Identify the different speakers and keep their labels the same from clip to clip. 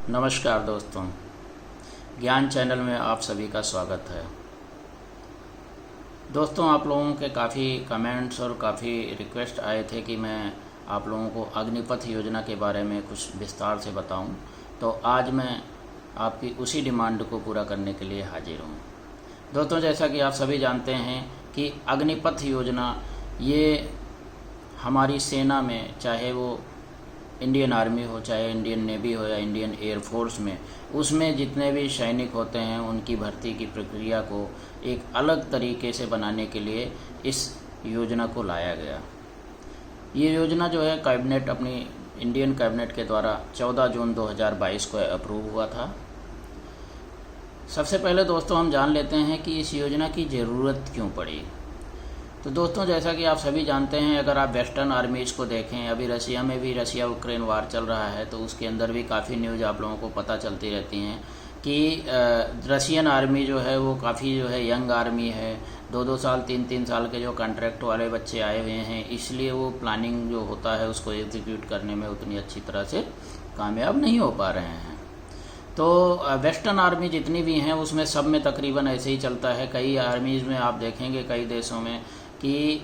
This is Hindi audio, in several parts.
Speaker 1: नमस्कार दोस्तों, ज्ञान चैनल में आप सभी का स्वागत है। दोस्तों, आप लोगों के काफ़ी कमेंट्स और काफ़ी रिक्वेस्ट आए थे कि मैं आप लोगों को अग्निपथ योजना के बारे में कुछ विस्तार से बताऊं, तो आज मैं आपकी उसी डिमांड को पूरा करने के लिए हाजिर हूं। दोस्तों, जैसा कि आप सभी जानते हैं कि अग्निपथ योजना ये हमारी सेना में, चाहे वो इंडियन आर्मी हो, चाहे इंडियन नेवी हो या इंडियन एयरफोर्स में, उसमें जितने भी सैनिक होते हैं उनकी भर्ती की प्रक्रिया को एक अलग तरीके से बनाने के लिए इस योजना को लाया गया। ये योजना जो है कैबिनेट, अपनी इंडियन कैबिनेट के द्वारा 14 जून 2022 को अप्रूव हुआ था। सबसे पहले दोस्तों हम जान लेते हैं कि इस योजना की ज़रूरत क्यों पड़ी। तो दोस्तों, जैसा कि आप सभी जानते हैं, अगर आप वेस्टर्न आर्मीज़ को देखें, अभी रशिया में भी रशिया यूक्रेन वार चल रहा है, तो उसके अंदर भी काफ़ी न्यूज़ आप लोगों को पता चलती रहती हैं कि रशियन आर्मी जो है वो काफ़ी जो है यंग आर्मी है। 2-2 साल 3-3 साल के जो कॉन्ट्रैक्ट वाले बच्चे आए हुए हैं, इसलिए वो प्लानिंग जो होता है उसको एग्जीक्यूट करने में उतनी अच्छी तरह से कामयाब नहीं हो पा रहे हैं। तो वेस्टर्न आर्मी जितनी भी हैं उसमें सब में तकरीबन ऐसे ही चलता है। कई आर्मीज़ में आप देखेंगे, कई देशों में, कि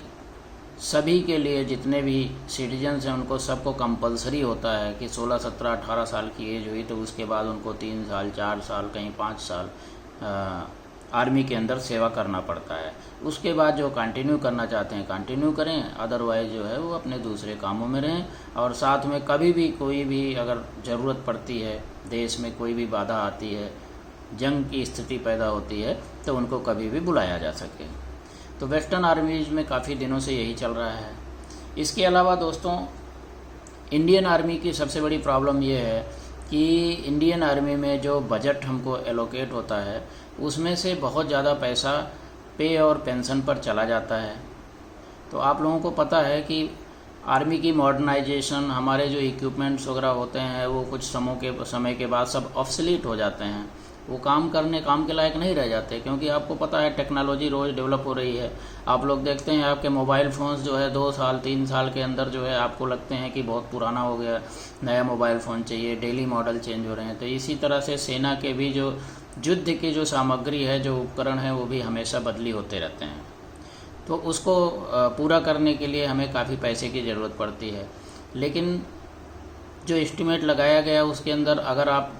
Speaker 1: सभी के लिए जितने भी सिटीजन्स हैं उनको सबको कंपलसरी होता है कि 16, 17, 18 साल की एज हुई तो उसके बाद उनको 3 साल, 4 साल, कहीं 5 साल आर्मी के अंदर सेवा करना पड़ता है। उसके बाद जो कंटिन्यू करना चाहते हैं कंटिन्यू करें, अदरवाइज़ जो है वो अपने दूसरे कामों में रहें। और साथ में कभी भी कोई भी अगर ज़रूरत पड़ती है, देश में कोई भी बाधा आती है, जंग की स्थिति पैदा होती है, तो उनको कभी भी बुलाया जा सके। तो वेस्टर्न आर्मीज़ में काफ़ी दिनों से यही चल रहा है। इसके अलावा दोस्तों, इंडियन आर्मी की सबसे बड़ी प्रॉब्लम ये है कि इंडियन आर्मी में जो बजट हमको एलोकेट होता है उसमें से बहुत ज़्यादा पैसा पे और पेंशन पर चला जाता है। तो आप लोगों को पता है कि आर्मी की मॉडर्नाइजेशन, हमारे जो इक्विपमेंट्स वगैरह होते हैं वो कुछ समय के बाद सब ऑब्सोलीट हो जाते हैं। वो काम के लायक नहीं रह जाते, क्योंकि आपको पता है टेक्नोलॉजी रोज़ डेवलप हो रही है। आप लोग देखते हैं आपके मोबाइल फ़ोन्स जो है 2 साल 3 साल के अंदर जो है आपको लगते हैं कि बहुत पुराना हो गया, नया मोबाइल फ़ोन चाहिए, डेली मॉडल चेंज हो रहे हैं। तो इसी तरह से सेना के भी जो युद्ध की जो सामग्री है, जो उपकरण है, वो भी हमेशा बदली होते रहते हैं। तो उसको पूरा करने के लिए हमें काफ़ी पैसे की ज़रूरत पड़ती है। लेकिन जो एस्टिमेट लगाया गया उसके अंदर अगर आप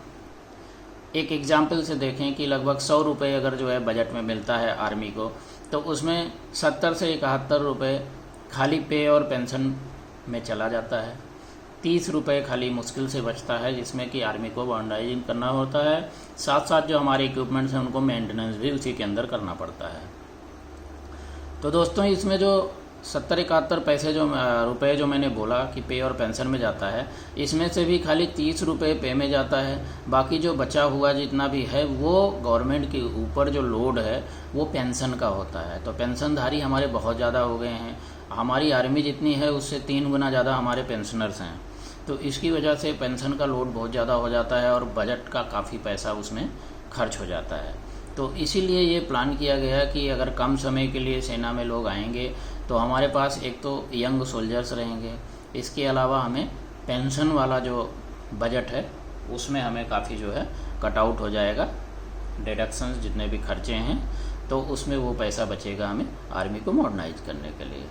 Speaker 1: एक एग्जाम्पल से देखें कि लगभग 100 रुपये अगर जो है बजट में मिलता है आर्मी को, तो उसमें 70 से 71 रुपये खाली पे और पेंशन में चला जाता है। 30 रुपये खाली मुश्किल से बचता है, जिसमें कि आर्मी को मॉडर्नाइजिंग करना होता है। साथ साथ जो हमारे इक्विपमेंट्स हैं उनको मेंटेनेंस भी उसी के अंदर करना पड़ता है। तो दोस्तों, इसमें जो 70-71 पैसे जो रुपये जो मैंने बोला कि पे और पेंशन में जाता है, इसमें से भी खाली 30 रुपये पे में जाता है। बाकी जो बचा हुआ जितना भी है वो गवर्नमेंट के ऊपर जो लोड है वो पेंशन का होता है। तो पेंशनधारी हमारे बहुत ज़्यादा हो गए हैं। हमारी आर्मी जितनी है उससे 3 गुना ज़्यादा हमारे पेंशनर्स हैं। तो इसकी वजह से पेंशन का लोड बहुत ज़्यादा हो जाता है और बजट का काफ़ी पैसा उसमें खर्च हो जाता है। तो इसीलिए ये प्लान किया गया कि अगर कम समय के लिए सेना में लोग आएंगे तो हमारे पास एक तो यंग सोल्जर्स रहेंगे, इसके अलावा हमें पेंशन वाला जो बजट है उसमें हमें काफ़ी जो है कट आउट हो जाएगा, डिडक्शंस जितने भी खर्चे हैं, तो उसमें वो पैसा बचेगा हमें आर्मी को मॉडर्नाइज करने के लिए।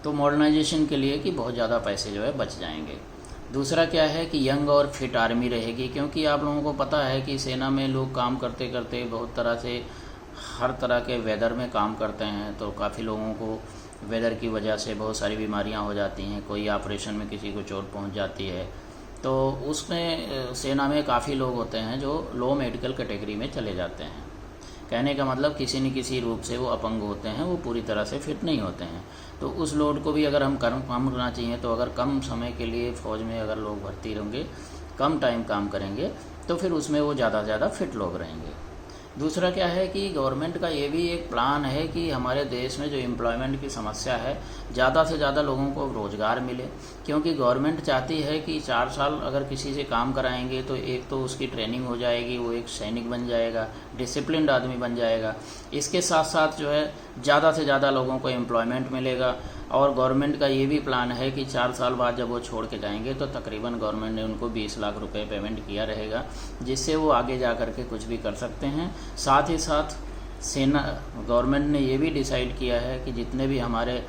Speaker 1: तो मॉडर्नाइजेशन के लिए कि बहुत ज़्यादा पैसे जो है बच जाएंगे। दूसरा क्या है कि यंग और फिट आर्मी रहेगी, क्योंकि आप लोगों को पता है कि सेना में लोग काम करते करते बहुत तरह से हर तरह के वेदर में काम करते हैं। तो काफ़ी लोगों को वेदर की वजह से बहुत सारी बीमारियां हो जाती हैं, कोई ऑपरेशन में किसी को चोट पहुंच जाती है। तो उसमें सेना में काफ़ी लोग होते हैं जो लो मेडिकल कैटेगरी में चले जाते हैं। कहने का मतलब किसी न किसी रूप से वो अपंग होते हैं, वो पूरी तरह से फिट नहीं होते हैं। तो उस लोड को भी अगर हम कम करना चाहिए, तो अगर कम समय के लिए फ़ौज में अगर लोग भर्ती होंगे, कम टाइम काम करेंगे, तो फिर उसमें वो ज़्यादा से ज़्यादा फिट लोग रहेंगे। दूसरा क्या है कि गवर्नमेंट का ये भी एक प्लान है कि हमारे देश में जो एम्प्लॉयमेंट की समस्या है, ज़्यादा से ज़्यादा लोगों को रोज़गार मिले। क्योंकि गवर्नमेंट चाहती है कि 4 साल अगर किसी से काम कराएंगे तो एक तो उसकी ट्रेनिंग हो जाएगी, वो एक सैनिक बन जाएगा, डिसिप्लिन्ड आदमी बन जाएगा। इसके साथ साथ जो है ज़्यादा से ज़्यादा लोगों को एम्प्लॉयमेंट मिलेगा। और गवर्नमेंट का ये भी प्लान है कि 4 साल बाद जब वो छोड़ के जाएंगे तो तकरीबन गवर्नमेंट ने उनको 20 लाख रुपए पेमेंट किया रहेगा, जिससे वो आगे जा कर के कुछ भी कर सकते हैं। साथ ही साथ सेना गवर्नमेंट ने ये भी डिसाइड किया है कि जितने भी हमारे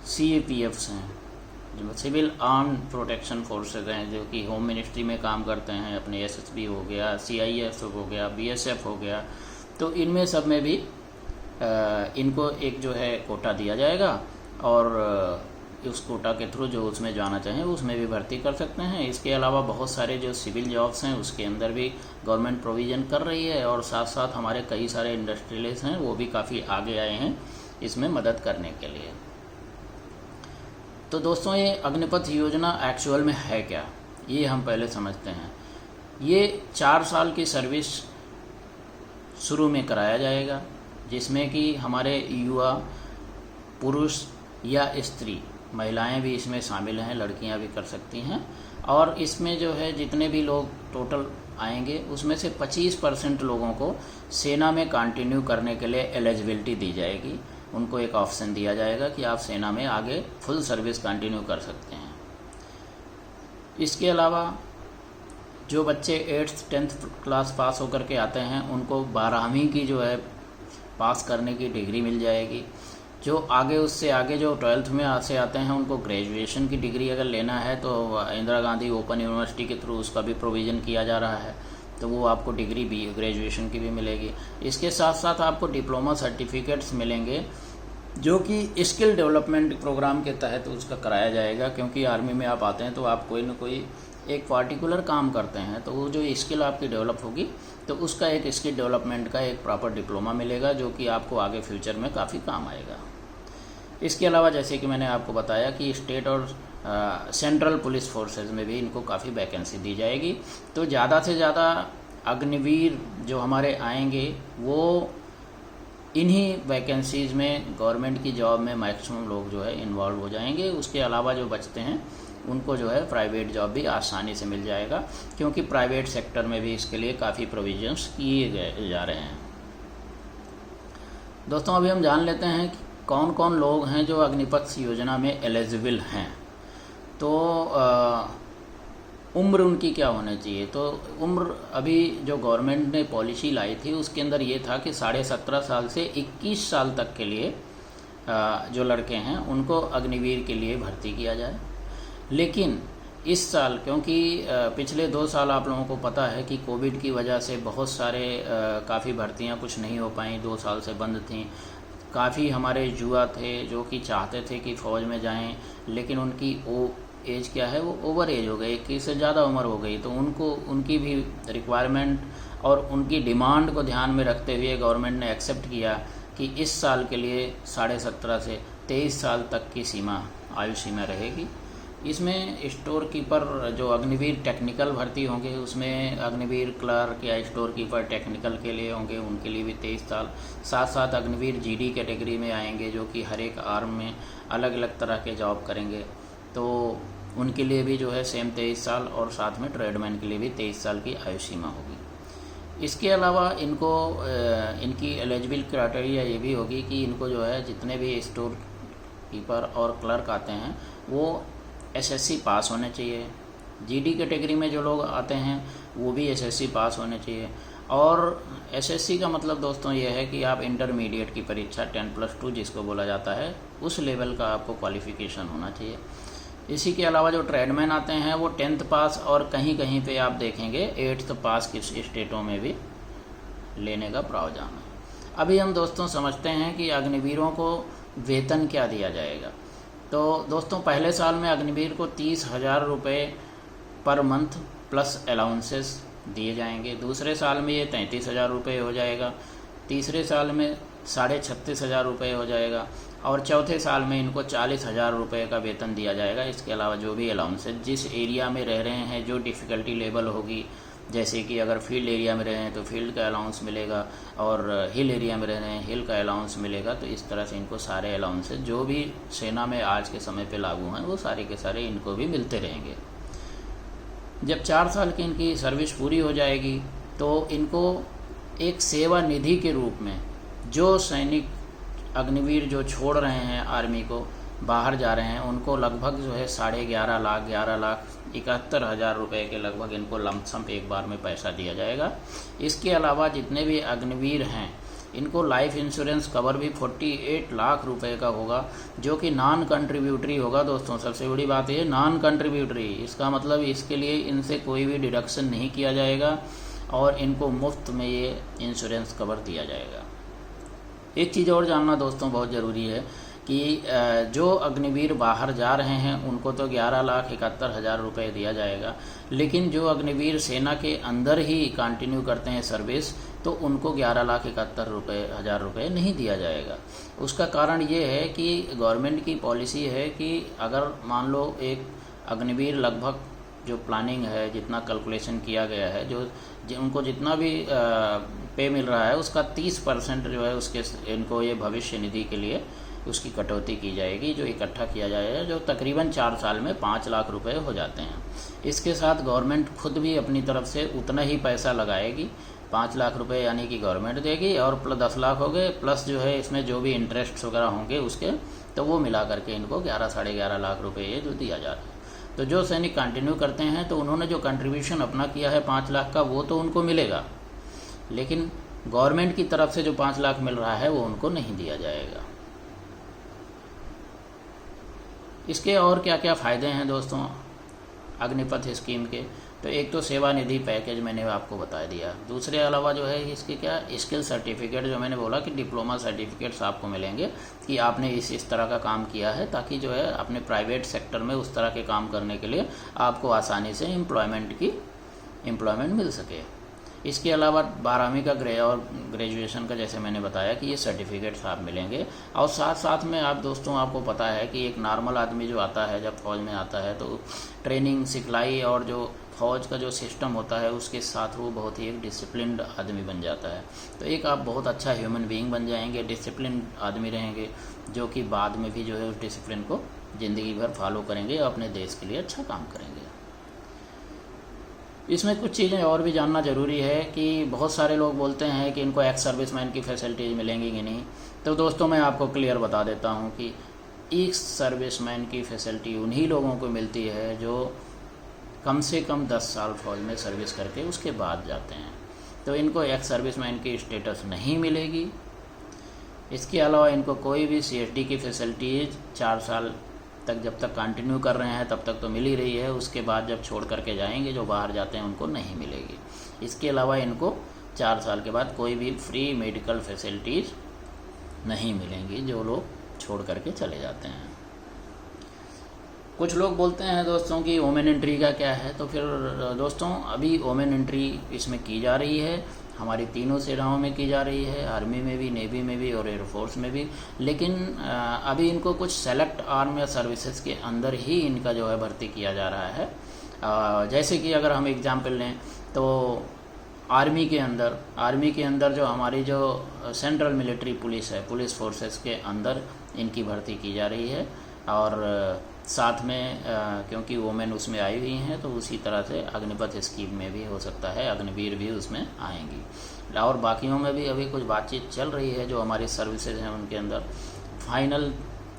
Speaker 1: CAPFs हैं, जो सिविल आर्म प्रोटेक्शन फोर्सेज हैं, जो कि होम मिनिस्ट्री में काम करते हैं, अपने SSB हो गया, CIF हो गया, BSF हो गया, तो इनमें सब में भी इनको एक जो है कोटा दिया जाएगा और उस कोटा के थ्रू जो उसमें जाना चाहें उसमें भी भर्ती कर सकते हैं। इसके अलावा बहुत सारे जो सिविल जॉब्स हैं उसके अंदर भी गवर्नमेंट प्रोविज़न कर रही है, और साथ साथ हमारे कई सारे इंडस्ट्रियलिस्ट हैं वो भी काफ़ी आगे आए हैं इसमें मदद करने के लिए। तो दोस्तों, ये अग्निपथ योजना एक्चुअल में है क्या, ये हम पहले समझते हैं। ये 4 साल की सर्विस शुरू में कराया जाएगा, जिसमें कि हमारे युवा, पुरुष या स्त्री, महिलाएं भी इसमें शामिल हैं, लड़कियां भी कर सकती हैं। और इसमें जो है जितने भी लोग टोटल आएंगे उसमें से 25% लोगों को सेना में कंटिन्यू करने के लिए एलिजिबिलिटी दी जाएगी। उनको एक ऑप्शन दिया जाएगा कि आप सेना में आगे फुल सर्विस कंटिन्यू कर सकते हैं। इसके अलावा जो बच्चे 8th 10th क्लास पास होकर के आते हैं उनको 12वीं की जो है पास करने की डिग्री मिल जाएगी। जो आगे उससे आगे जो 12th में से आते हैं उनको ग्रेजुएशन की डिग्री अगर लेना है तो इंदिरा गांधी ओपन यूनिवर्सिटी के थ्रू उसका भी प्रोविज़न किया जा रहा है, तो वो आपको डिग्री भी ग्रेजुएशन की भी मिलेगी। इसके साथ साथ आपको डिप्लोमा सर्टिफिकेट्स मिलेंगे जो कि स्किल डेवलपमेंट प्रोग्राम के तहत उसका कराया जाएगा, क्योंकि आर्मी में आप आते हैं तो आप कोई ना कोई एक पार्टिकुलर काम करते हैं, तो वो जो स्किल आपकी डेवलप होगी तो उसका एक स्किल डेवलपमेंट का एक प्रॉपर डिप्लोमा मिलेगा जो कि आपको आगे फ्यूचर में काफ़ी काम आएगा। इसके अलावा जैसे कि मैंने आपको बताया कि स्टेट और सेंट्रल पुलिस फोर्सेज में भी इनको काफ़ी वैकेंसी दी जाएगी। तो ज़्यादा से ज़्यादा अग्निवीर जो हमारे आएंगे वो इन्हीं वैकेंसीज़ में गवर्नमेंट की जॉब में मैक्सिमम लोग जो है इन्वॉल्व हो जाएंगे। उसके अलावा जो बचते हैं उनको जो है प्राइवेट जॉब भी आसानी से मिल जाएगा, क्योंकि प्राइवेट सेक्टर में भी इसके लिए काफ़ी प्रोविजंस किए गए जा रहे हैं। दोस्तों, अभी हम जान लेते हैं कि कौन कौन लोग हैं जो अग्निपथ योजना में एलिजिबल हैं। तो उम्र उनकी क्या होनी चाहिए, तो उम्र अभी जो गवर्नमेंट ने पॉलिसी लाई थी उसके अंदर ये था कि 17.5 साल से 21 साल तक के लिए जो लड़के हैं उनको अग्निवीर के लिए भर्ती किया जाए। लेकिन इस साल, क्योंकि पिछले 2 साल आप लोगों को पता है कि कोविड की वजह से बहुत सारे काफ़ी भर्तियां कुछ नहीं हो पाई, 2 साल से बंद थीं। काफ़ी हमारे युवा थे जो कि चाहते थे कि फ़ौज में जाएं, लेकिन उनकी एज क्या है, वो ओवर एज हो गई, 21 से ज़्यादा उम्र हो गई, तो उनको उनकी भी रिक्वायरमेंट और उनकी डिमांड को ध्यान में रखते हुए गवर्नमेंट ने एक्सेप्ट किया कि इस साल के लिए 17.5 से 23 साल तक की आयु सीमा रहेगी। इसमें स्टोर कीपर जो अग्निवीर टेक्निकल भर्ती होंगे उसमें अग्निवीर क्लर्क या स्टोर कीपर टेक्निकल के लिए होंगे, उनके लिए भी 23 साल। साथ साथ अग्निवीर GD कैटेगरी में आएंगे जो कि हर एक आर्म में अलग अलग तरह के जॉब करेंगे, तो उनके लिए भी जो है सेम 23 साल, और साथ में ट्रेडमैन के लिए भी 23 साल की आयु सीमा होगी। इसके अलावा इनको इनकी एलिजिबल क्राइटेरिया ये भी होगी कि इनको जो है जितने भी स्टोर कीपर और क्लर्क आते हैं वो SSC पास होने चाहिए। GD कैटेगरी में जो लोग आते हैं वो भी SSC पास होने चाहिए। और SSC का मतलब दोस्तों ये है कि आप इंटरमीडिएट की परीक्षा 10+2 जिसको बोला जाता है उस लेवल का आपको क्वालिफिकेशन होना चाहिए। इसी के अलावा जो ट्रेडमैन आते हैं वो 10th पास, और कहीं कहीं पे आप देखेंगे 8th पास की स्टेटों में भी लेने का प्रावधान है। अभी हम दोस्तों समझते हैं कि अग्निवीरों को वेतन क्या दिया जाएगा। तो दोस्तों, पहले साल में अग्निवीर को 30,000 रुपये पर मंथ प्लस अलाउंसेस दिए जाएंगे। दूसरे साल में ये 33,000 रुपये हो जाएगा। तीसरे साल में 36,500 रुपये हो जाएगा, और चौथे साल में इनको 40,000 रुपये का वेतन दिया जाएगा। इसके अलावा जो भी अलाउंसेस जिस एरिया में रह रहे हैं, जो डिफ़िकल्टी लेवल होगी, जैसे कि अगर फील्ड एरिया में रहे हैं तो फील्ड का अलाउंस मिलेगा, और हिल एरिया में रह रहे हैं हिल का अलाउंस मिलेगा। तो इस तरह से इनको सारे अलाउंसेस जो भी सेना में आज के समय पे लागू हैं वो सारे के सारे इनको भी मिलते रहेंगे। जब 4 साल की इनकी सर्विस पूरी हो जाएगी तो इनको एक सेवा निधि के रूप में जो सैनिक अग्निवीर जो छोड़ रहे हैं आर्मी को, बाहर जा रहे हैं उनको लगभग जो है 11,71,71,000 रुपये के लगभग इनको लमसम एक बार में पैसा दिया जाएगा। इसके अलावा जितने भी अग्निवीर हैं इनको लाइफ इंश्योरेंस कवर भी 48 लाख रुपए का होगा, जो कि नॉन कंट्रीब्यूटरी होगा। दोस्तों सबसे बड़ी बात ये नॉन कंट्रीब्यूटरी, इसका मतलब इसके लिए इनसे कोई भी डिडक्शन नहीं किया जाएगा और इनको मुफ्त में ये इंश्योरेंस कवर दिया जाएगा। एक चीज़ और जानना दोस्तों बहुत ज़रूरी है कि जो अग्निवीर बाहर जा रहे हैं उनको तो 11,71,000 रुपये दिया जाएगा, लेकिन जो अग्निवीर सेना के अंदर ही कंटिन्यू करते हैं सर्विस तो उनको 11,71,000 रुपये नहीं दिया जाएगा। उसका कारण ये है कि गवर्नमेंट की पॉलिसी है कि अगर मान लो एक अग्निवीर लगभग जो प्लानिंग है, जितना कैलकुलेशन किया गया है, जो उनको जितना भी पे मिल रहा है उसका 30% जो है उसके इनको ये भविष्य निधि के लिए उसकी कटौती की जाएगी, जो इकट्ठा किया जाएगा, जो तकरीबन 4 साल में 5 लाख रुपए हो जाते हैं। इसके साथ गवर्नमेंट खुद भी अपनी तरफ से उतना ही पैसा लगाएगी, 5 लाख रुपए यानी कि गवर्नमेंट देगी और प्लस 10 लाख हो गए, प्लस जो है इसमें जो भी इंटरेस्ट वगैरह होंगे उसके, तो वो मिला करके इनको 11 साढ़े 11 लाख रुपए ये जो दिया जा रहा है। तो जो सैनिक कंटिन्यू करते हैं तो उन्होंने जो कंट्रीब्यूशन अपना किया है 5 लाख का वो तो उनको मिलेगा, लेकिन गवर्नमेंट की तरफ से जो 5 लाख मिल रहा है वो उनको नहीं दिया जाएगा। इसके और क्या क्या फ़ायदे हैं दोस्तों अग्निपथ स्कीम के, तो एक तो सेवा निधि पैकेज मैंने आपको बता दिया। दूसरे अलावा जो है इसके क्या स्किल सर्टिफिकेट, जो मैंने बोला कि डिप्लोमा सर्टिफिकेट्स आपको मिलेंगे कि आपने इस तरह का काम किया है, ताकि जो है अपने प्राइवेट सेक्टर में उस तरह के काम करने के लिए आपको आसानी से एम्प्लॉयमेंट मिल सके। इसके अलावा 12वीं का और ग्रेजुएशन का जैसे मैंने बताया कि ये सर्टिफिकेट्स आप मिलेंगे। और साथ साथ में आप दोस्तों आपको पता है कि एक नॉर्मल आदमी जो आता है जब फौज में आता है तो ट्रेनिंग सिखलाई और जो फौज का जो सिस्टम होता है उसके साथ वो बहुत ही एक डिसिप्लिन्ड आदमी बन जाता है। तो एक आप बहुत अच्छा ह्यूमन बीइंग बन जाएंगे, डिसिप्लिन आदमी रहेंगे, जो कि बाद में भी जो है उस डिसिप्लिन को ज़िंदगी भर फॉलो करेंगे और अपने देश के लिए अच्छा काम करेंगे। इसमें कुछ चीज़ें और भी जानना ज़रूरी है कि बहुत सारे लोग बोलते हैं कि इनको एक्स सर्विसमैन की फैसिलिटीज़ मिलेंगी कि नहीं। तो दोस्तों मैं आपको क्लियर बता देता हूँ कि एक्स सर्विसमैन की फैसिलिटी उन्हीं लोगों को मिलती है जो कम से कम 10 साल फौज में सर्विस करके उसके बाद जाते हैं, तो इनको एक्स सर्विसमैन की स्टेटस नहीं मिलेगी। इसके अलावा इनको कोई भी CSD की फैसिलिटीज़ 4 साल तक जब तक कंटिन्यू कर रहे हैं तब तक तो मिल ही रही है, उसके बाद जब छोड़ करके जाएंगे जो बाहर जाते हैं उनको नहीं मिलेगी। इसके अलावा इनको 4 साल के बाद कोई भी फ्री मेडिकल फैसिलिटीज़ नहीं मिलेंगी जो लोग छोड़ करके चले जाते हैं। कुछ लोग बोलते हैं दोस्तों कि वोमेन एंट्री का क्या है, तो फिर दोस्तों अभी वोमेन एंट्री इसमें की जा रही है, हमारी तीनों सेनाओं में की जा रही है, आर्मी में भी, नेवी में भी और एयरफोर्स में भी। लेकिन अभी इनको कुछ सेलेक्ट आर्म या सर्विसेज के अंदर ही इनका जो है भर्ती किया जा रहा है। जैसे कि अगर हम एग्जाम्पल लें तो आर्मी के अंदर जो हमारी जो सेंट्रल मिलिट्री पुलिस है, पुलिस फोर्सेस के अंदर इनकी भर्ती की जा रही है। और साथ में क्योंकि वोमेन उसमें आई हुई हैं तो उसी तरह से अग्निपथ स्कीम में भी हो सकता है अग्निवीर भी उसमें आएंगी। और बाकियों में भी अभी कुछ बातचीत चल रही है जो हमारी सर्विसेज हैं उनके अंदर। फाइनल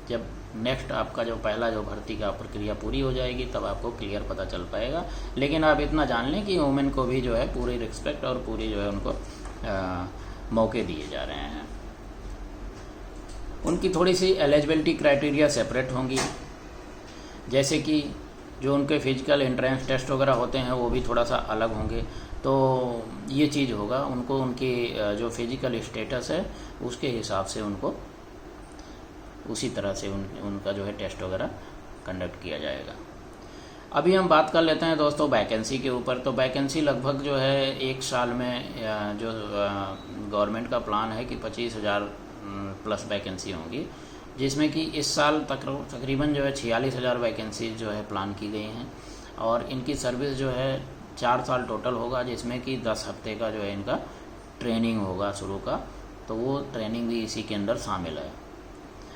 Speaker 1: जब नेक्स्ट आपका जो पहला जो भर्ती का प्रक्रिया पूरी हो जाएगी तब आपको क्लियर पता चल पाएगा। लेकिन आप इतना जान लें कि वोमेन को भी जो है पूरी रिस्पेक्ट और पूरी जो है उनको मौके दिए जा रहे हैं। उनकी थोड़ी सी एलिजिबिलिटी क्राइटेरिया सेपरेट होंगी, जैसे कि जो उनके फिजिकल एंट्रेंस टेस्ट वगैरह होते हैं वो भी थोड़ा सा अलग होंगे। तो ये चीज़ होगा, उनको उनकी जो फिजिकल स्टेटस है उसके हिसाब से उनको उसी तरह से उनका जो है टेस्ट वगैरह कंडक्ट किया जाएगा। अभी हम बात कर लेते हैं दोस्तों वैकेंसी के ऊपर। तो वैकेंसी लगभग जो है 1 साल में जो गवर्नमेंट का प्लान है कि 25,000 प्लस वैकेंसी होंगी, जिसमें कि इस साल तकरीबन जो है 46,000 वैकेंसी जो है प्लान की गई हैं। और इनकी सर्विस जो है 4 साल टोटल होगा, जिसमें कि 10 हफ्ते का जो है इनका ट्रेनिंग होगा शुरू का, तो वो ट्रेनिंग भी इसी के अंदर शामिल है।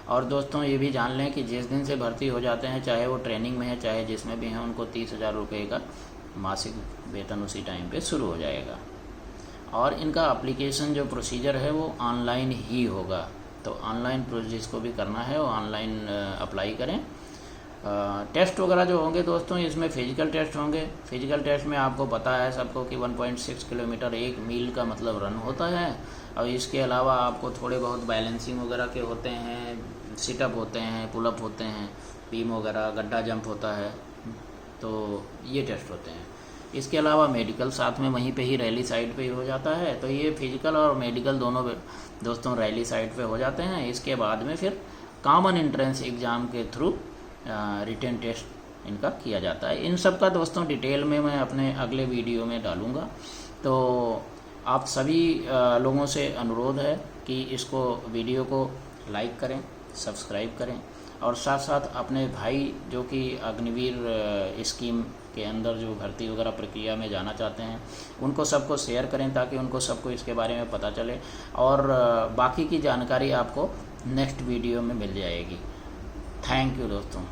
Speaker 1: और दोस्तों ये भी जान लें कि जिस दिन से भर्ती हो जाते हैं, चाहे वो ट्रेनिंग में है चाहे जिसमें भी हैं, उनको 30,000 रुपये का मासिक वेतन उसी टाइम पे शुरू हो जाएगा। और इनका एप्लीकेशन जो प्रोसीजर है वो ऑनलाइन ही होगा, तो ऑनलाइन प्रोसेस जिसको भी करना है वो ऑनलाइन अप्लाई करें। टेस्ट वगैरह जो होंगे दोस्तों, इसमें फिजिकल टेस्ट होंगे। फिजिकल टेस्ट में आपको पता है सबको कि 1.6 किलोमीटर 1 मील का मतलब रन होता है, और इसके अलावा आपको थोड़े बहुत बैलेंसिंग वगैरह के होते हैं, सिटअप होते हैं, पुलअप होते हैं, बीम वगैरह, गड्ढा जंप होता है, तो ये टेस्ट होते हैं। इसके अलावा मेडिकल साथ में वहीं पे ही रैली साइट पे ही हो जाता है। तो ये फिजिकल और मेडिकल दोनों दोस्तों रैली साइट पे हो जाते हैं। इसके बाद में फिर कॉमन एंट्रेंस एग्ज़ाम के थ्रू रिटन टेस्ट इनका किया जाता है। इन सब का दोस्तों डिटेल में मैं अपने अगले वीडियो में डालूँगा। तो आप सभी लोगों से अनुरोध है कि इसको वीडियो को लाइक करें, सब्सक्राइब करें, और साथ साथ अपने भाई जो कि अग्निवीर स्कीम के अंदर जो भर्ती वगैरह प्रक्रिया में जाना चाहते हैं उनको सबको शेयर करें, ताकि उनको सबको इसके बारे में पता चले, और बाकी की जानकारी आपको नेक्स्ट वीडियो में मिल जाएगी। थैंक यू दोस्तों।